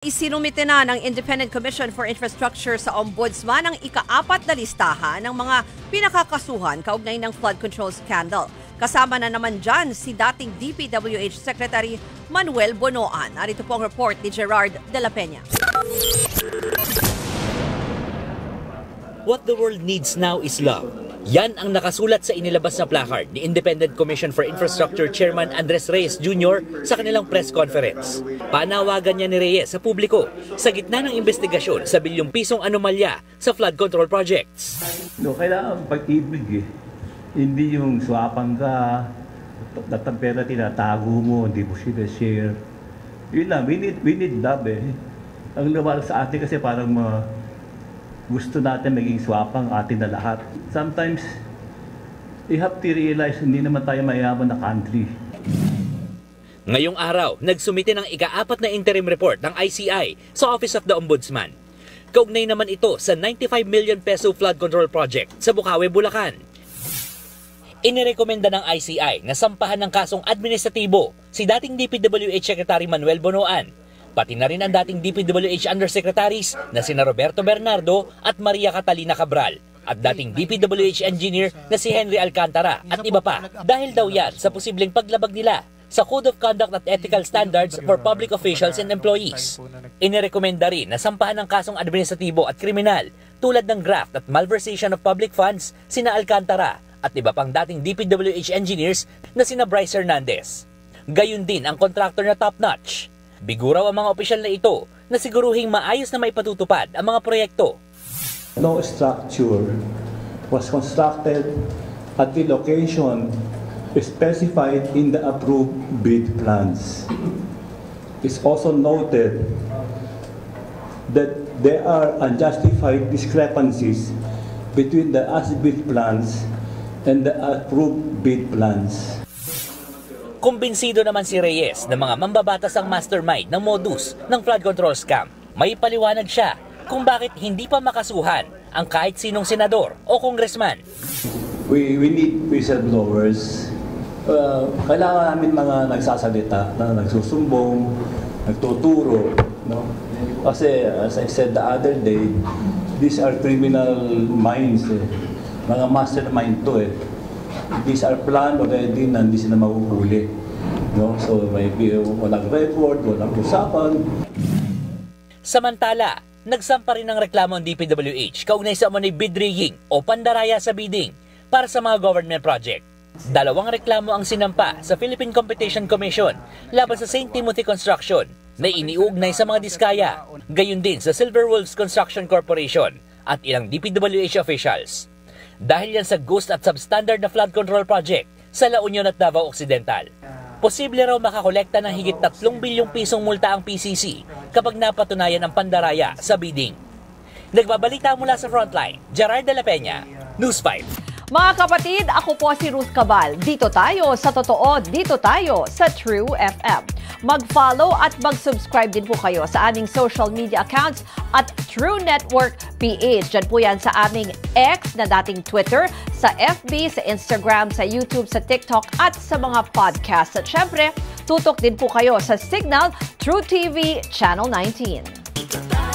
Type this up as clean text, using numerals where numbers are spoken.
Isinumite na ng Independent Commission for Infrastructure sa Ombudsman ang ika-4 na listahan ng mga pinakakasuhan kaugnay ng flood control scandal. Kasama na naman dyan si dating DPWH Secretary Manuel Bonoan. Narito po ang report ni Gerard de la Peña. What the world needs now is love. Yan ang nakasulat sa inilabas na placard ni Independent Commission for Infrastructure Chairman Andres Reyes Jr. sa kanilang press conference. Panawagan niya ni Reyes sa publiko sa gitna ng investigasyon sa bilyong pisong anomalya sa flood control projects. Kailangan pag-ibig Hindi yung swapan ka, ang pera tinatago mo, hindi mo share. Yun lang, we need love Ang nawala sa atin kasi parang gusto natin maging swapang atin na lahat. Sometimes, you have to realize hindi naman tayo mayaman na country. Ngayong araw, nagsumite ng ika-4 na interim report ng ICI sa Office of the Ombudsman. Kaugnay naman ito sa 95 million peso flood control project sa Bukawi, Bulacan. Inirekomenda ng ICI na sampahan ng kasong administratibo si dating DPWH Secretary Manuel Bonoan, pati na rin ang dating DPWH Undersecretaries na sina Roberto Bernardo at Maria Catalina Cabral at dating DPWH Engineer na si Henry Alcantara at iba pa dahil daw yan sa posibleng paglabag nila sa Code of Conduct at Ethical Standards for Public Officials and Employees. Inirekomenda rin na sampahan ng kasong administratibo at kriminal tulad ng graft at malversation of public funds sina Alcantara at iba pang dating DPWH engineers na sina Bryce Hernandez. Gayun din ang contractor na top-notch. Biguraw ang mga opisyal na ito na siguruhing maayos na maipatutupad ang mga proyekto. No structure was constructed at the location specified in the approved bid plans. It's also noted that there are unjustified discrepancies between the as-built plans and the approved bid plans. Kumbinsido naman si Reyes na mga mambabatas ang mastermind ng modus ng flood control scam. May paliwanag siya kung bakit hindi pa makasuhan ang kahit sinong senador o congressman. We need whistleblowers. Kailangan namin mga nagsasalita na nagsusumbong, nagtuturo. No? Kasi as I said the other day, these are criminal minds. Mga mastermind to These are planned already na hindi sila mahuhuli. No? So maybe walang record, walang usapan. Samantala, nagsampa rin ng reklamo ang DPWH kaugnay sa umano'y bid rigging o pandaraya sa bidding para sa mga government project. 2 reklamo ang sinampa sa Philippine Competition Commission laban sa St. Timothy Construction na iniugnay sa mga diskaya, gayon din sa Silver Wolves Construction Corporation at ilang DPWH officials. Dahil yan sa ghost at substandard na flood control project sa La Union at Davao Occidental. Posible raw makakolekta ng higit 3 bilyong pisong multa ang PCC kapag napatunayan ang pandaraya sa bidding. Nagbabalita mula sa Frontline, Gerard de la Peña, News 5. Mga kapatid, ako po si Ruth Cabal. Dito tayo sa totoo, dito tayo sa True FM. Mag-follow at mag-subscribe din po kayo sa aming social media accounts at True Network PH. Diyan po yan sa aming X na dating Twitter, sa FB, sa Instagram, sa YouTube, sa TikTok at sa mga podcasts. At syempre, tutok din po kayo sa Signal True TV Channel 19.